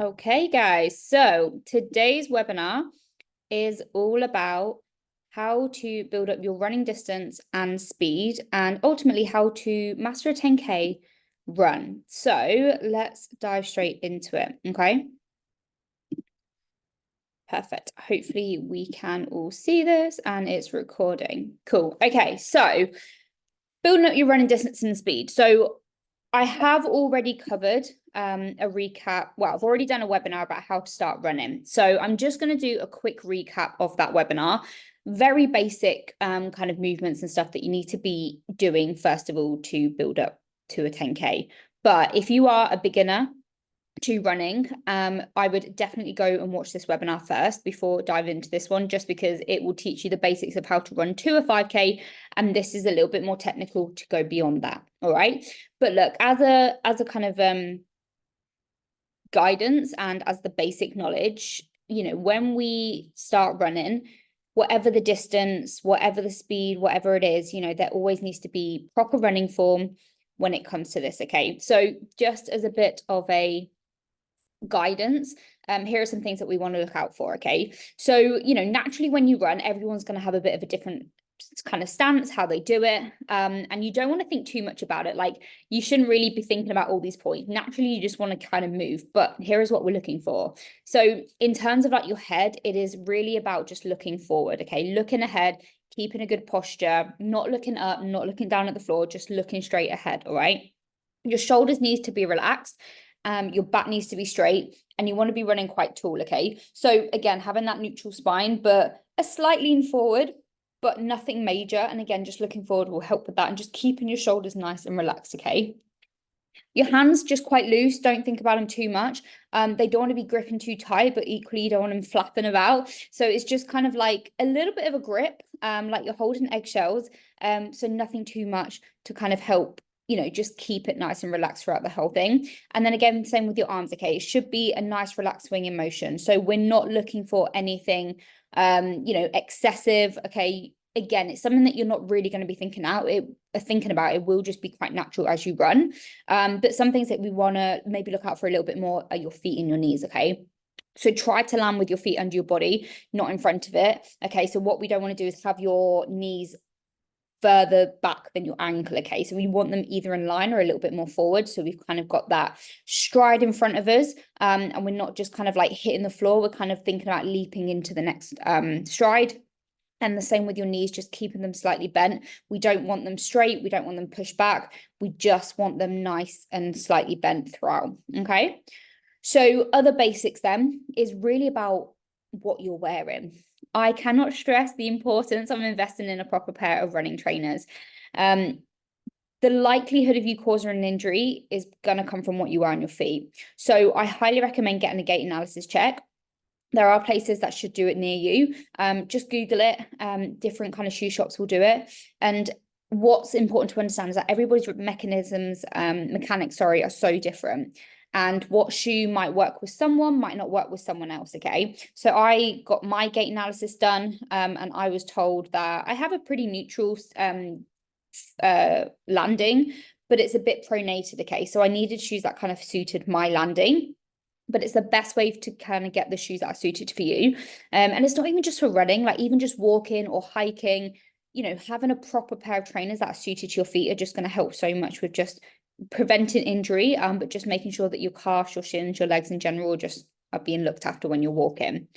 Okay, guys, so today's webinar is all about how to build up your running distance and speed, and ultimately how to master a 10K run. So let's dive straight into it, okay? Perfect. Hopefully we can all see this and it's recording. Cool. Okay, so building up your running distance and speed. So I have already covered a recap. Well, I've already done a webinar about how to start running. So I'm just going to do a quick recap of that webinar. Very basic kind of movements and stuff that you need to be doing, first of all, to build up to a 10K. But if you are a beginner to running, I would definitely go and watch this webinar first before diving into this one, just because it will teach you the basics of how to run to a 5K, and this is a little bit more technical to go beyond that. All right, but look, as a kind of guidance and as the basic knowledge, when we start running, whatever the distance, whatever the speed, whatever it is, there always needs to be proper running form when it comes to this. Okay, so just as a bit of a guidance, here are some things that we want to look out for. Okay, so naturally when you run, everyone's going to have a bit of a different kind of stance, how they do it, and you don't want to think too much about it. Like, you shouldn't really be thinking about all these points. Naturally you just want to kind of move, but here is what we're looking for. So in terms of like your head, it is really about just looking forward. Okay, looking ahead, keeping a good posture, not looking up, not looking down at the floor, just looking straight ahead. All right, your shoulders need to be relaxed, your back needs to be straight, and you want to be running quite tall. Okay, so again, having that neutral spine, but a slight lean forward, but nothing major. And again, just looking forward will help with that, and just keeping your shoulders nice and relaxed. Okay, your hands just quite loose, don't think about them too much. They don't want to be gripping too tight, but equally you don't want them flapping about. So it's just kind of like a little bit of a grip, like you're holding eggshells, so nothing too much to kind of help just keep it nice and relaxed throughout the whole thing. And then again, same with your arms. Okay, it should be a nice relaxed swinging motion, so we're not looking for anything excessive. Okay, again, it's something that you're not really going to be thinking about. It will just be quite natural as you run. But some things that we want to maybe look out for a little bit more are your feet and your knees. Okay, so try to land with your feet under your body, not in front of it. Okay, so what we don't want to do is have your knees further back than your ankle. Okay, so we want them either in line or a little bit more forward, so we've kind of got that stride in front of us, and we're not just kind of like hitting the floor, we're kind of thinking about leaping into the next stride. And the same with your knees, just keeping them slightly bent. We don't want them straight, we don't want them pushed back, we just want them nice and slightly bent throughout. Okay, so other basics then is really about what you're wearing. I cannot stress the importance of investing in a proper pair of running trainers. The likelihood of you causing an injury is going to come from what you wear on your feet. So I highly recommend getting a gait analysis check. There are places that should do it near you. Just Google it. Different kind of shoe shops will do it. And what's important to understand is that everybody's mechanics, are so different. And what shoe might work with someone might not work with someone else. Okay, so I got my gait analysis done, and I was told that I have a pretty neutral landing, but it's a bit pronated. Okay, so I needed shoes that kind of suited my landing, but it's the best way to kind of get the shoes that are suited for you. And it's not even just for running, like even just walking or hiking, having a proper pair of trainers that are suited to your feet are just going to help so much with just preventing injury, but just making sure that your calves, your shins, your legs in general just are being looked after when you're walking.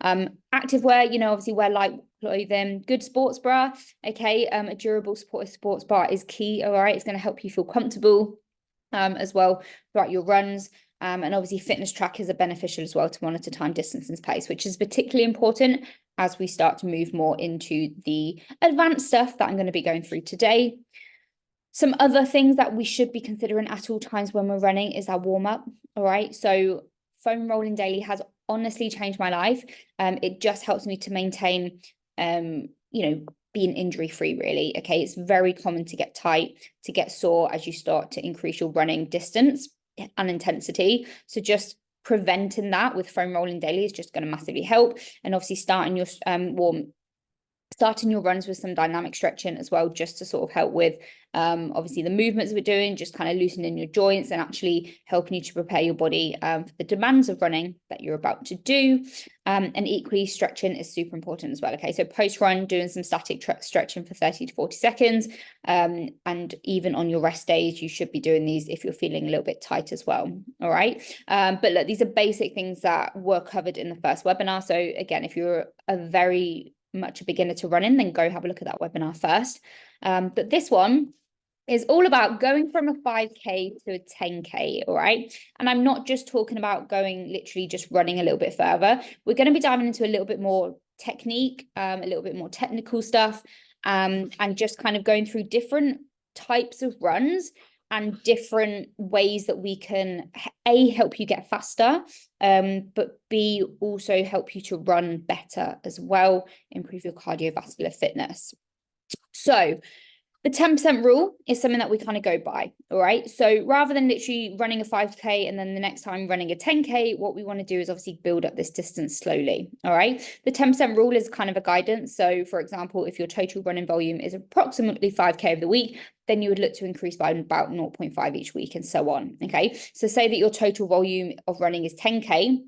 Active wear, obviously wear light clothing, good sports bra. Okay, a durable sports bra is key. All right, it's going to help you feel comfortable as well throughout your runs. And obviously fitness trackers are beneficial as well to monitor time, distance and pace, which is particularly important as we start to move more into the advanced stuff that I'm going to be going through today. Some other things that we should be considering at all times when we're running is our warm-up. All right, so foam rolling daily has honestly changed my life. It just helps me to maintain being injury free, really. Okay, it's very common to get tight, to get sore as you start to increase your running distance and intensity. So just preventing that with foam rolling daily is just going to massively help. And obviously starting your starting your runs with some dynamic stretching as well, just to sort of help with obviously the movements we're doing, just kind of loosening your joints and actually helping you to prepare your body for the demands of running that you're about to do. And equally, stretching is super important as well. Okay, so post run, doing some static stretching for 30 to 40 seconds. And even on your rest days, you should be doing these if you're feeling a little bit tight as well. All right. But look, these are basic things that were covered in the first webinar. So again, if you're a very much a beginner to running, then go have a look at that webinar first. But this one is all about going from a 5K to a 10K, all right? And I'm not just talking about going literally just running a little bit further. We're going to be diving into a little bit more technique, a little bit more technical stuff, and just kind of going through different types of runs and different ways that we can A, help you get faster, but B, also help you to run better as well, improve your cardiovascular fitness. So the 10% rule is something that we kind of go by, all right? So rather than literally running a 5K and then the next time running a 10K, what we want to do is obviously build up this distance slowly, all right? The 10% rule is kind of a guidance. So for example, if your total running volume is approximately 5K over the week, then you would look to increase by about 0.5 each week and so on, okay? So say that your total volume of running is 10K.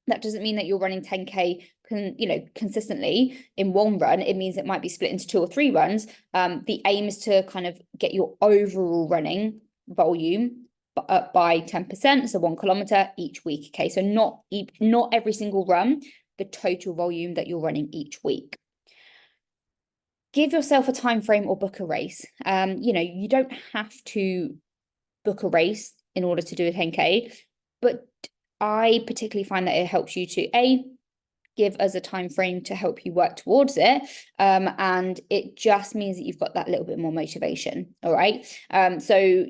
That doesn't mean that you're running 10K consistently in one run. It means it might be split into 2 or 3 runs. The aim is to kind of get your overall running volume up by 10%, so 1 kilometer each week. Okay, so not every single run, the total volume that you're running each week. Give yourself a time frame or book a race. You don't have to book a race in order to do a 10K, but I particularly find that it helps you to A, give us a time frame to help you work towards it, and it just means that you've got that little bit more motivation. All right, so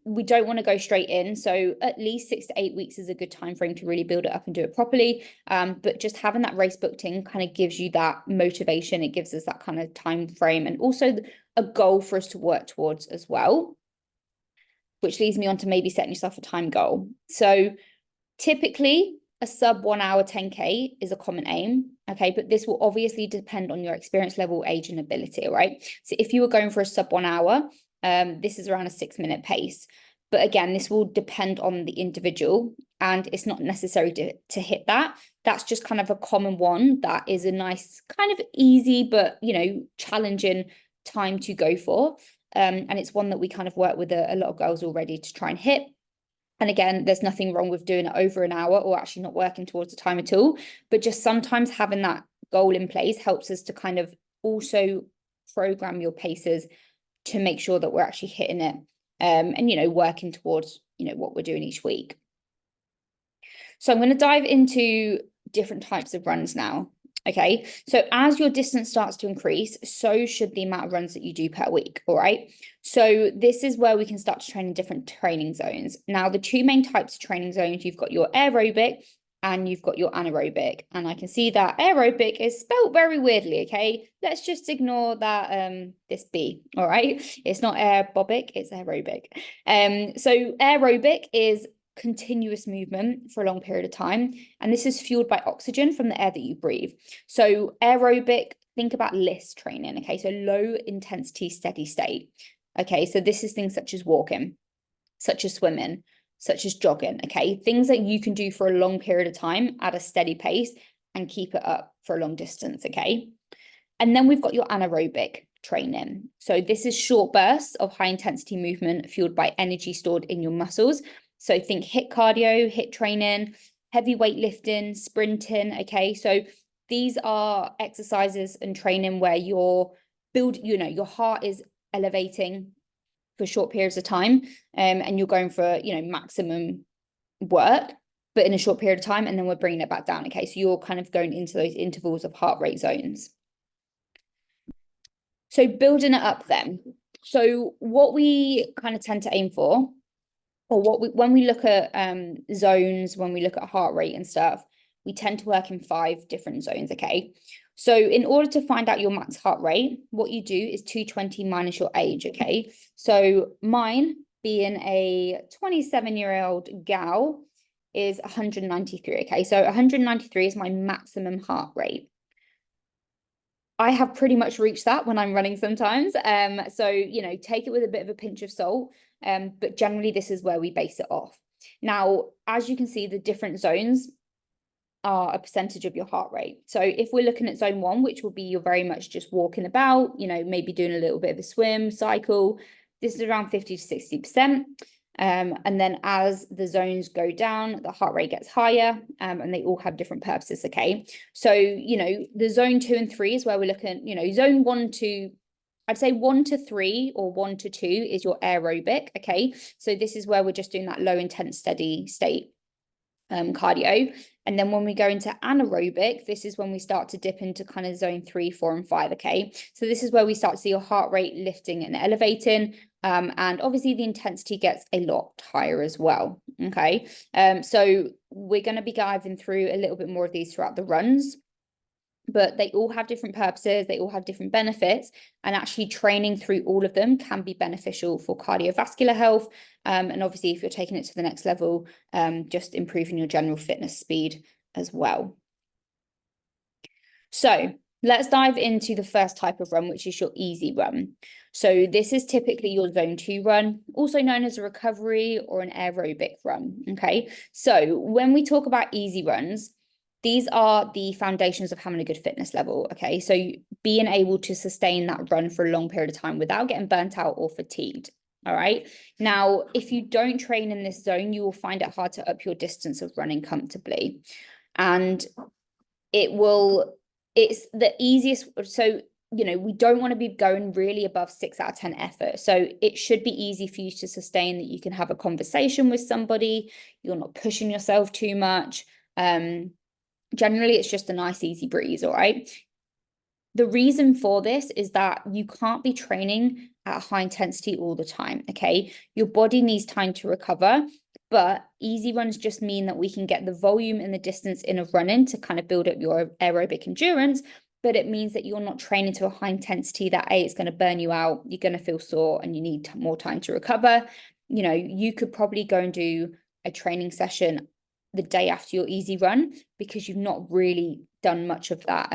we don't want to go straight in, so at least 6 to 8 weeks is a good time frame to really build it up and do it properly, but just having that race booked in kind of gives you that motivation. It gives us that kind of time frame and also a goal for us to work towards as well, which leads me on to maybe setting yourself a time goal. So typically, a sub 1 hour 10K is a common aim, okay? But this will obviously depend on your experience level, age, and ability, right? So if you were going for a sub 1 hour, this is around a 6-minute pace. But again, this will depend on the individual, and it's not necessary to hit that. That's just kind of a common one that is a nice, kind of easy, but, challenging time to go for. And it's one that we kind of work with a lot of girls already to try and hit. And again, there's nothing wrong with doing it over an hour or actually not working towards the time at all. But just sometimes having that goal in place helps us to kind of also program your paces to make sure that we're actually hitting it, and working towards what we're doing each week. So I'm going to dive into different types of runs now. Okay, so as your distance starts to increase, so should the amount of runs that you do per week, all right? So this is where we can start to train in different training zones. Now, the 2 main types of training zones, you've got your aerobic and you've got your anaerobic. And I can see that aerobic is spelled very weirdly, okay? Let's just ignore that this B, all right? It's not aerobic, it's aerobic. So aerobic is continuous movement for a long period of time, and this is fueled by oxygen from the air that you breathe. So aerobic, think about LISS training, okay? So low intensity steady state. Okay, so this is things such as walking, such as swimming, such as jogging, okay? Things that you can do for a long period of time at a steady pace and keep it up for a long distance, okay? And then we've got your anaerobic training. So this is short bursts of high intensity movement fueled by energy stored in your muscles. So think HIIT cardio, HIIT training, heavy weightlifting, sprinting, okay? So these are exercises and training where your heart is elevating for short periods of time, and you're going for, maximum work, but in a short period of time, and then we're bringing it back down, okay? So you're kind of going into those intervals of heart rate zones. So building it up then. So what we kind of tend to aim for, or when we look at zones, when we look at heart rate and stuff, we tend to work in 5 different zones, okay? So in order to find out your max heart rate, what you do is 220 minus your age, okay? So mine, being a 27-year-old gal, is 193, okay? So 193 is my maximum heart rate. I have pretty much reached that when I'm running sometimes. So, you know, take it with a bit of a pinch of salt. But generally this is where we base it off. Now, as you can see, the different zones are a percentage of your heart rate. So if we're looking at zone 1, which will be you're very much just walking about, you know, maybe doing a little bit of a swim, cycle, this is around 50 to 60%. And then as the zones go down, the heart rate gets higher, and they all have different purposes, okay? So, you know, the zone 2 and 3 is where we're looking at, you know, zone 1 to, I'd say 1 to 3 or 1 to 2 is your aerobic, okay? So this is where we're just doing that low intense steady state cardio. And then when we go into anaerobic, this is when we start to dip into kind of zone 3, 4, and 5. Okay, so this is where we start to see your heart rate lifting and elevating, and obviously the intensity gets a lot higher as well. Okay, so we're going to be diving through a little bit more of these throughout the runs, but they all have different purposes, they all have different benefits, and actually training through all of them can be beneficial for cardiovascular health, and obviously if you're taking it to the next level, just improving your general fitness speed as well. So let's dive into the first type of run, which is your easy run. So this is typically your zone 2 run, also known as a recovery or an aerobic run. Okay, so when we talk about easy runs, these are the foundations of having a good fitness level. Okay, so being able to sustain that run for a long period of time without getting burnt out or fatigued. All right, now if you don't train in this zone, you will find it hard to up your distance of running comfortably, and it's the easiest. So, you know, we don't want to be going really above 6 out of 10 effort. So it should be easy for you to sustain, that you can have a conversation with somebody, you're not pushing yourself too much. Generally, it's just a nice, easy breeze, all right? The reason for this is that you can't be training at a high intensity all the time, okay? Your body needs time to recover, but easy runs just mean that we can get the volume and the distance in of running to kind of build up your aerobic endurance, but it means that you're not training to a high intensity that it's going to burn you out, you're going to feel sore, and you need more time to recover. You know, you could probably go and do a training session the day after your easy run because you've not really done much of that.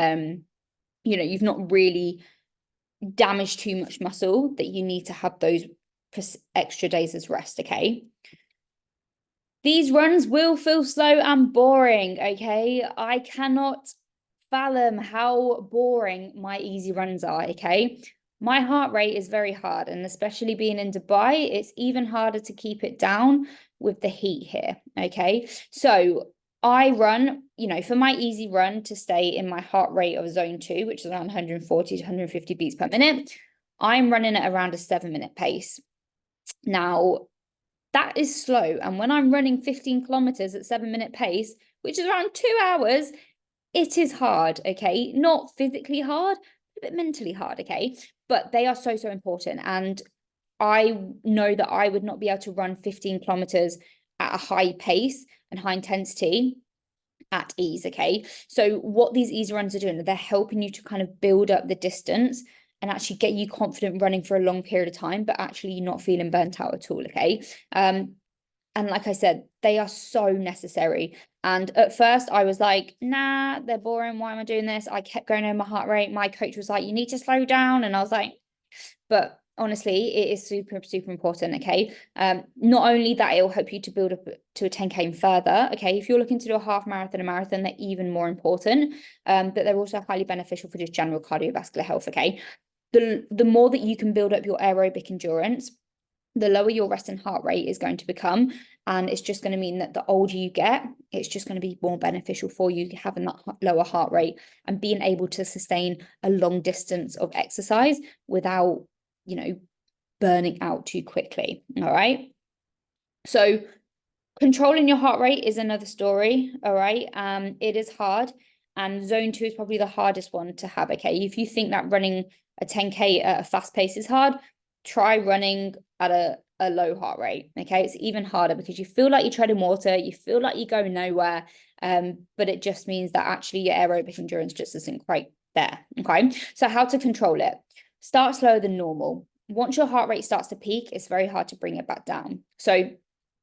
You know, you've not really damaged too much muscle that you need to have those extra days as rest. Okay, these runs will feel slow and boring. Okay, I cannot fathom how boring my easy runs are. Okay, my heart rate is very hard, and especially being in Dubai, it's even harder to keep it down with the heat here. Okay, so I run, you know, for my easy run to stay in my heart rate of zone 2, which is around 140 to 150 beats per minute, I'm running at around a 7-minute pace. Now, that is slow. And when I'm running 15 kilometers at 7-minute pace, which is around 2 hours, it is hard, okay? Not physically hard, but mentally hard, okay? But they are so, so important. And I know that I would not be able to run 15 kilometers at a high pace and high intensity at ease, okay? So what these easy runs are doing, they're helping you to kind of build up the distance and actually get you confident running for a long period of time, but actually you're not feeling burnt out at all, okay? And like I said, they are so necessary. And at first I was like, nah, they're boring. Why am I doing this? I kept going over my heart rate. My coach was like, you need to slow down. And I was like, but honestly, it is super, super important, okay? Not only that, it will help you to build up to a 10K further, okay? If you're looking to do a half marathon, a marathon, they're even more important, but they're also highly beneficial for just general cardiovascular health, okay? The more that you can build up your aerobic endurance, the lower your resting heart rate is going to become. And it's just going to mean that the older you get, it's just going to be more beneficial for you having that lower heart rate and being able to sustain a long distance of exercise without, you know, burning out too quickly. All right. So controlling your heart rate is another story. All right. It is hard. And zone 2 is probably the hardest one to have. Okay. If you think that running a 10K at a fast pace is hard, try running at a low heart rate. Okay, it's even harder because you feel like you're treading water, you feel like you're going nowhere, but it just means that actually your aerobic endurance just isn't quite there. Okay, so how to control it? Start slower than normal. Once your heart rate starts to peak, it's very hard to bring it back down. So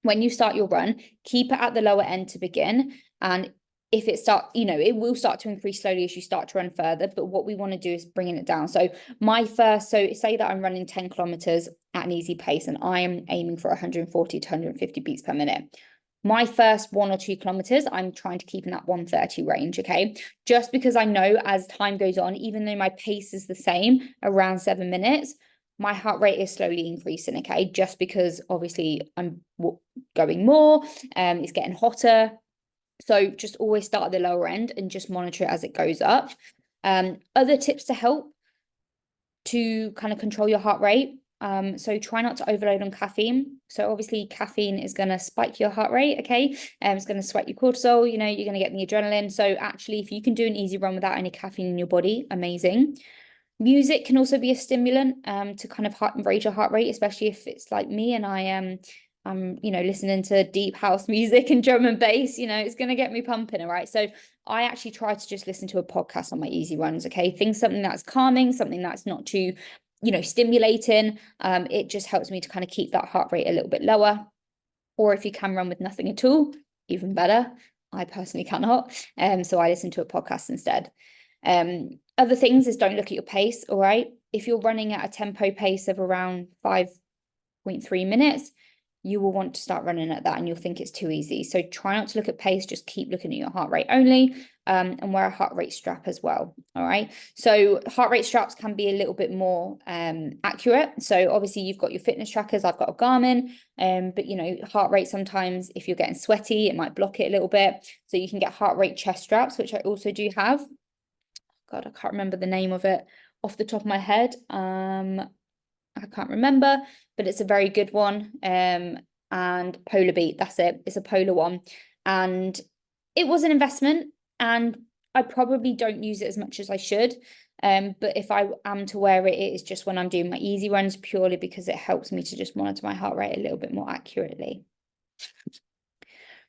when you start your run, keep it at the lower end to begin, and if it start, it will start to increase slowly as you start to run further, but what we want to do is bringing it down. So say that I'm running 10 kilometers at an easy pace and I am aiming for 140 to 150 beats per minute. My first 1 or 2 kilometers, I'm trying to keep in that 130 range, okay? Just because I know as time goes on, even though my pace is the same, around 7 minutes, my heart rate is slowly increasing, okay? Just because obviously I'm going more, it's getting hotter. So just always start at the lower end and just monitor it as it goes up. Other tips to help to kind of control your heart rate. So try not to overload on caffeine. So obviously caffeine is going to spike your heart rate, okay? It's going to sweat your cortisol, you're going to get the adrenaline. So actually, if you can do an easy run without any caffeine in your body, amazing. Music can also be a stimulant to kind of raise your heart rate, especially if it's like me and I'm listening to deep house music and drum and bass, it's going to get me pumping. All right. So I actually try to just listen to a podcast on my easy runs. Okay. Something that's calming, something that's not too, stimulating. It just helps me to kind of keep that heart rate a little bit lower. Or if you can run with nothing at all, even better. I personally cannot. So I listen to a podcast instead. Other things is don't look at your pace. All right. If you're running at a tempo pace of around 5.3 minutes, you will want to start running at that and you'll think it's too easy. So try not to look at pace, just keep looking at your heart rate only, and wear a heart rate strap as well. All right. So heart rate straps can be a little bit more accurate. So obviously you've got your fitness trackers, I've got a Garmin, but heart rate sometimes if you're getting sweaty, it might block it a little bit. So you can get heart rate chest straps, which I also do have. God, I can't remember the name of it off the top of my head. I can't remember, but it's a very good one. And Polar Beat, that's it. It's a Polar one. And it was an investment and I probably don't use it as much as I should. But if I am to wear it, it is just when I'm doing my easy runs, purely because it helps me to just monitor my heart rate a little bit more accurately.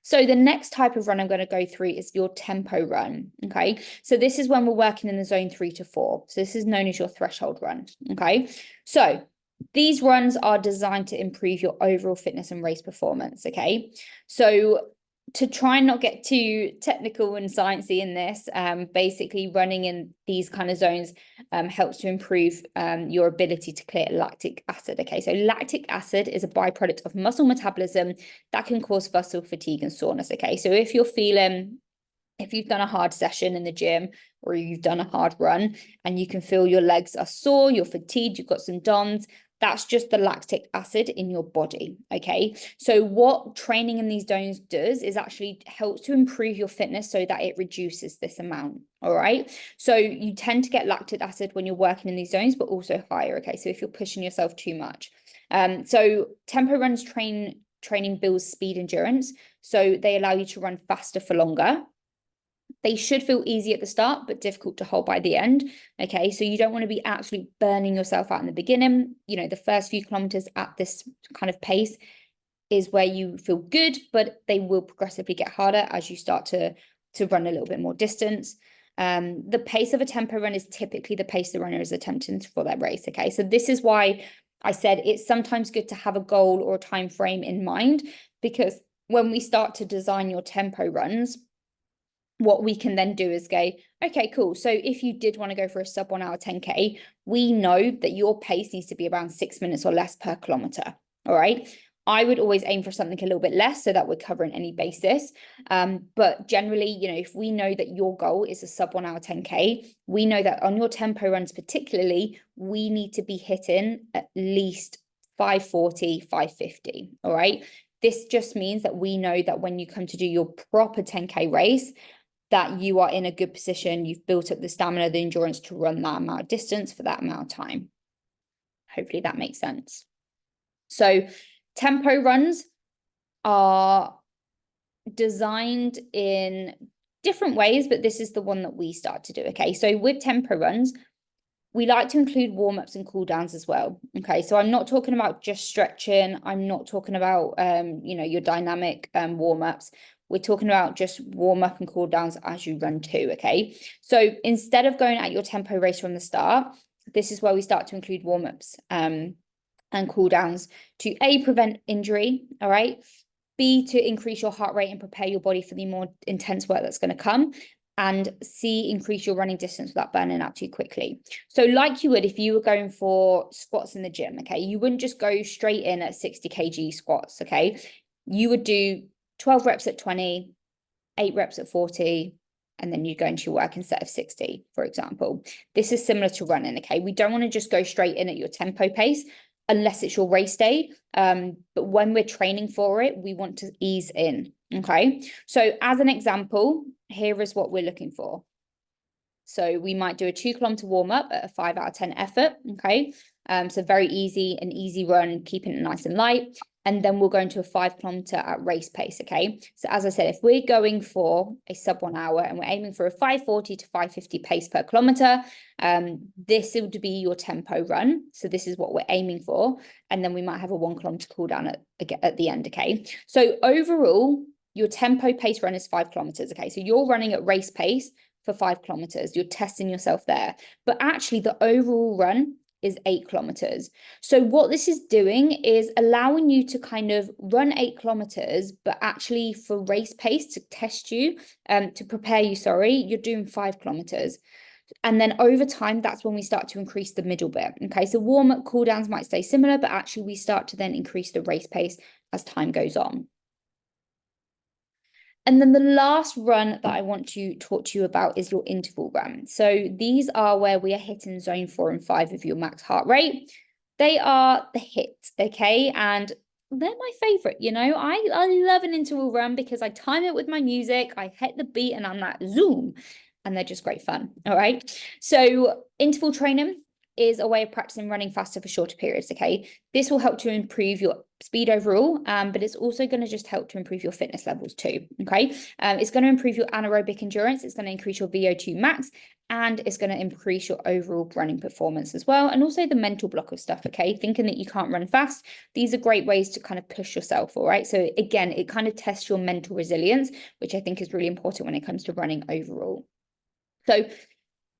So the next type of run I'm going to go through is your tempo run, okay? So this is when we're working in the zone 3 to 4. So this is known as your threshold run, okay? So these runs are designed to improve your overall fitness and race performance, okay? So to try and not get too technical and sciencey in this, basically running in these kind of zones helps to improve your ability to clear lactic acid. Okay, so lactic acid is a byproduct of muscle metabolism that can cause muscle fatigue and soreness. Okay, so if you've done a hard session in the gym or you've done a hard run and you can feel your legs are sore, you're fatigued, you've got some DOMS, that's just the lactic acid in your body, okay? So what training in these zones does is actually helps to improve your fitness so that it reduces this amount, all right? So you tend to get lactic acid when you're working in these zones, but also higher, okay? So if you're pushing yourself too much. So tempo runs training builds speed endurance. So they allow you to run faster for longer. They should feel easy at the start, but difficult to hold by the end. Okay, so you don't want to be absolutely burning yourself out in the beginning. The first few kilometers at this kind of pace is where you feel good, but they will progressively get harder as you start to run a little bit more distance. The pace of a tempo run is typically the pace the runner is attempting for their race. Okay, so this is why I said it's sometimes good to have a goal or a time frame in mind, because when we start to design your tempo runs, what we can then do is go, okay, cool. So if you did want to go for a sub 1 hour 10K, we know that your pace needs to be around 6 minutes or less per kilometer. All right. I would always aim for something a little bit less so that we're covering any basis. But generally, if we know that your goal is a sub 1 hour 10K, we know that on your tempo runs, particularly, we need to be hitting at least 540, 550. All right. This just means that we know that when you come to do your proper 10K race, that you are in a good position, you've built up the stamina, the endurance to run that amount of distance for that amount of time. Hopefully that makes sense. So tempo runs are designed in different ways, but this is the one that we start to do. Okay, so with tempo runs, we like to include warm-ups and cool downs as well. Okay, so I'm not talking about just stretching. I'm not talking about, your dynamic warm-ups. We're talking about just warm up and cool downs as you run too, okay? So instead of going at your tempo race from the start, this is where we start to include warm-ups and cool downs to prevent injury, all right? B, to increase your heart rate and prepare your body for the more intense work that's going to come. And C, increase your running distance without burning out too quickly. So like you would if you were going for squats in the gym, okay? You wouldn't just go straight in at 60 kg squats, okay? You would do 12 reps at 20, 8 reps at 40, and then you go into your working set of 60, for example. This is similar to running, okay? We don't want to just go straight in at your tempo pace unless it's your race day. But when we're training for it, we want to ease in, okay? So as an example, here is what we're looking for. So we might do a 2-kilometer warm up at a 5 out of 10 effort, okay? So very easy, an easy run, keeping it nice and light. And then we'll go into a 5-kilometer at race pace, okay? So as I said, if we're going for a sub 1 hour and we're aiming for a 5:40 to 5:50 pace per kilometer, this would be your tempo run. So this is what we're aiming for. And then we might have a 1-kilometer cool down at the end, okay? So overall, your tempo pace run is 5 kilometers, okay? So you're running at race pace for 5 kilometers. You're testing yourself there. But actually the overall run is 8 kilometers. So what this is doing is allowing you to kind of run 8 kilometers, but actually for race pace to test you, to prepare you, you're doing 5 kilometers. And then over time, that's when we start to increase the middle bit. Okay, so warm-up cooldowns might stay similar, but actually we start to then increase the race pace as time goes on. And then the last run that I want to talk to you about is your interval run. So these are where we are hitting zone 4 and 5 of your max heart rate. They are the hit, okay? And they're my favorite, you know? I love an interval run because I time it with my music, I hit the beat and I'm like, zoom. And they're just great fun, all right? So interval training is a way of practicing running faster for shorter periods, okay? This will help to improve your speed overall, but it's also going to just help to improve your fitness levels too, okay? It's going to improve your anaerobic endurance, it's going to increase your VO2 max, and it's going to increase your overall running performance as well, and also the mental block of stuff, okay? Thinking that you can't run fast, these are great ways to kind of push yourself, all right? So again, it kind of tests your mental resilience, which I think is really important when it comes to running overall. So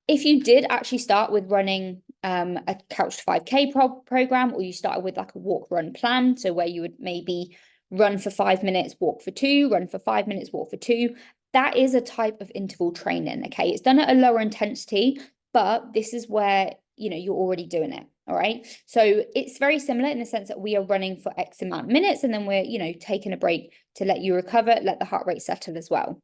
if you did actually start with running a Couch to 5K program, or you started with like a walk run plan, so where you would maybe run for 5 minutes, walk for 2, run for 5 minutes, walk for 2, that is a type of interval training, okay? It's done at a lower intensity, but this is where, you know, you're already doing it, all right? So it's very similar in the sense that we are running for X amount of minutes, and then we're, you know, taking a break to let you recover, let the heart rate settle as well.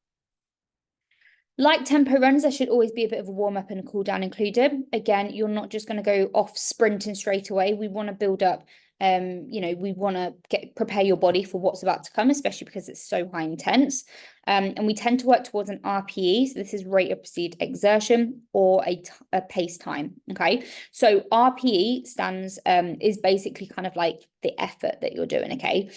Like tempo runs, there should always be a bit of a warm up and a cool down included. Again, you're not just going to go off sprinting straight away. We want to build up, you know, we want to prepare your body for what's about to come, especially because it's so high intense. And we tend to work towards an RPE. So this is rate of perceived exertion, or a pace time. Okay. So RPE stands, is basically kind of like the effort that you're doing. Okay.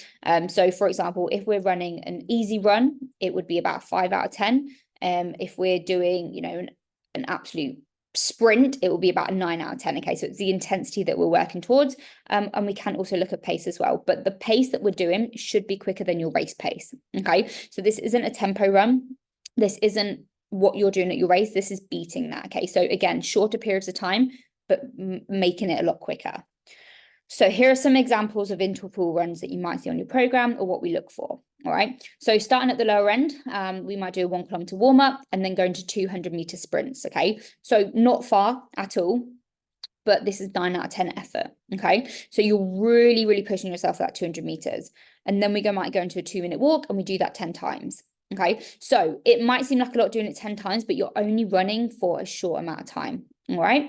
So for example, if we're running an easy run, it would be about 5 out of 10. If we're doing, you know, an absolute sprint, it will be about a 9 out of 10. Okay, so it's the intensity that we're working towards. And we can also look at pace as well. But the pace that we're doing should be quicker than your race pace. Okay, so this isn't a tempo run. This isn't what you're doing at your race. This is beating that. Okay, so again, shorter periods of time, but making it a lot quicker. So here are some examples of interval runs that you might see on your program, or what we look for. All right. So starting at the lower end, we might do a 1 kilometer warm up and then go into 200-meter sprints. Okay. So not far at all, but this is 9 out of 10 effort. Okay. So you're really, really pushing yourself for that 200 meters. And then might go into a 2-minute walk, and we do that 10 times. Okay. So it might seem like a lot doing it 10 times, but you're only running for a short amount of time. All right.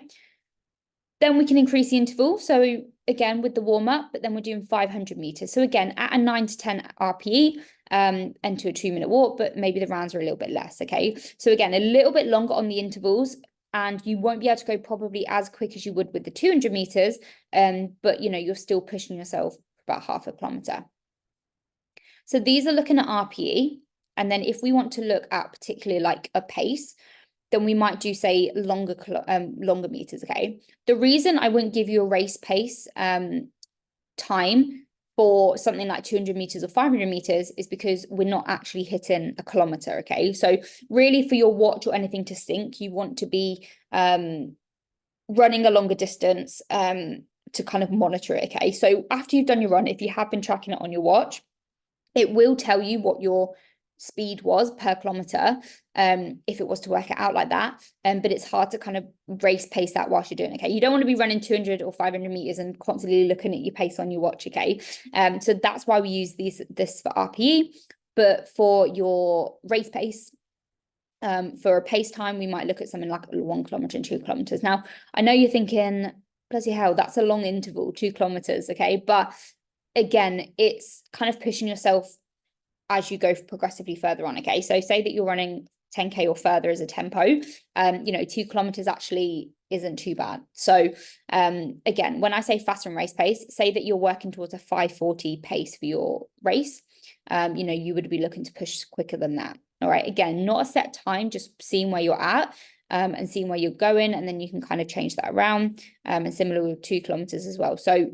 Then we can increase the interval. So again, with the warm up, but then we're doing 500 meters. So again, at a 9 to 10 RPE, and to a 2-minute walk, but maybe the rounds are a little bit less. Okay. So again, a little bit longer on the intervals, and you won't be able to go probably as quick as you would with the 200 meters. But you know, you're still pushing yourself about half a kilometer. So these are looking at RPE. And then if we want to look at particularly like a pace, then we might do, say, longer meters, okay? The reason I wouldn't give you a race pace time for something like 200 meters or 500 meters is because we're not actually hitting a kilometer, okay? So really, for your watch or anything to sync, you want to be running a longer distance to kind of monitor it, okay? So after you've done your run, if you have been tracking it on your watch, It will tell you what your speed was per kilometer, if it was to work it out like that. But it's hard to kind of race pace that whilst you're doing it, okay? You don't want to be running 200 or 500 meters and constantly looking at your pace on your watch, okay? So that's why we use this for RPE. But for your race pace, for a pace time, we might look at something like 1 kilometer and 2 kilometers. Now, I know you're thinking, bloody hell, that's a long interval, 2 kilometers, okay? But again, it's kind of pushing yourself as you go progressively further on, okay? So say that you're running 10K or further as a tempo, 2 kilometers actually isn't too bad. So again, when I say faster and race pace, say that you're working towards a 5:40 pace for your race, you would be looking to push quicker than that. All right, again, not a set time, just seeing where you're at and seeing where you're going, and then you can kind of change that around. And similar with 2 kilometers as well. So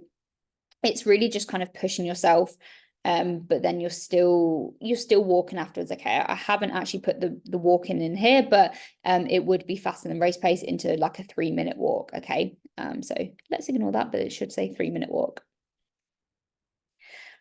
it's really just kind of pushing yourself, but then you're still walking afterwards. Okay, I haven't actually put the walking in here, but it would be faster than race pace into like a 3-minute walk. Okay, so let's ignore that, but it should say 3-minute walk.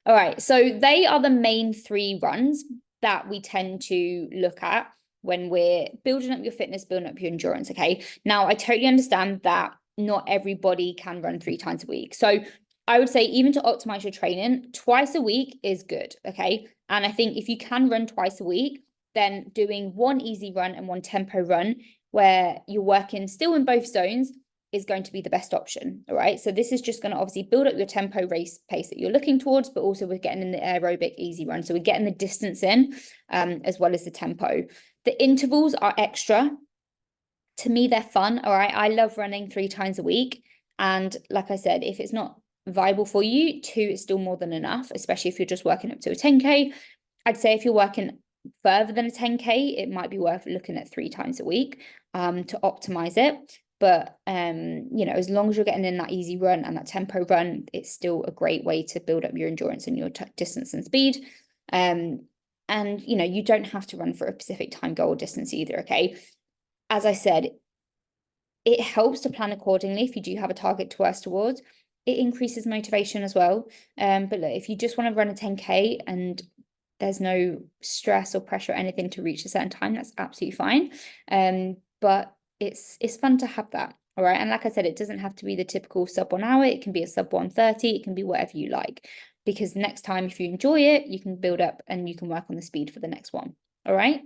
All right, so they are the main 3 runs that we tend to look at when we're building up your fitness, building up your endurance. Okay, now I totally understand that not everybody can run 3 times a week. So I would say even to optimize your training, twice a week is good, okay? And I think if you can run twice a week, then doing 1 easy run and 1 tempo run where you're working still in both zones is going to be the best option, all right? So this is just going to obviously build up your tempo race pace that you're looking towards, but also we're getting in the aerobic easy run. So we're getting the distance in as well as the tempo. The intervals are extra. To me, they're fun, all right? I love running 3 times a week. And like I said, if it's not viable for you, 2 is still more than enough, especially if you're just working up to a 10K. I'd say if you're working further than a 10K, it might be worth looking at 3 times a week to optimize it. But as long as you're getting in that easy run and that tempo run, it's still a great way to build up your endurance and your distance and speed. And you don't have to run for a specific time goal or distance either, okay? As I said, it helps to plan accordingly if you do have a target to work towards. It increases motivation as well. But look, if you just want to run a 10K and there's no stress or pressure or anything to reach a certain time, that's absolutely fine. But it's fun to have that. All right. And like I said, it doesn't have to be the typical sub 1 hour. It can be a sub 1:30. It can be whatever you like. Because next time, if you enjoy it, you can build up and you can work on the speed for the next one. All right.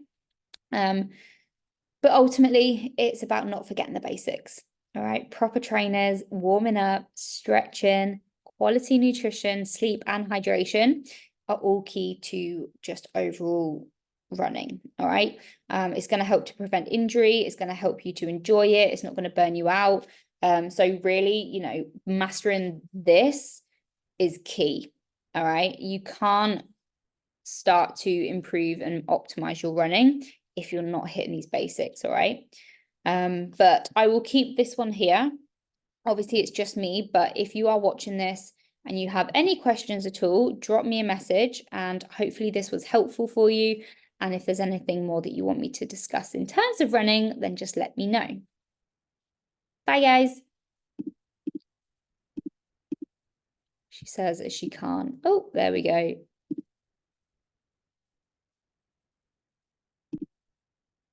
But ultimately, it's about not forgetting the basics. All right. Proper trainers, warming up, stretching, quality nutrition, sleep, and hydration are all key to just overall running. All right. It's going to help to prevent injury. It's going to help you to enjoy it. It's not going to burn you out. So really, mastering this is key. All right. You can't start to improve and optimize your running if you're not hitting these basics. All right. But I will keep this one here. Obviously, it's just me, but if you are watching this and you have any questions at all, drop me a message and hopefully this was helpful for you. And if there's anything more that you want me to discuss in terms of running, then just let me know. Bye, guys. She says that she can't. Oh, there we go.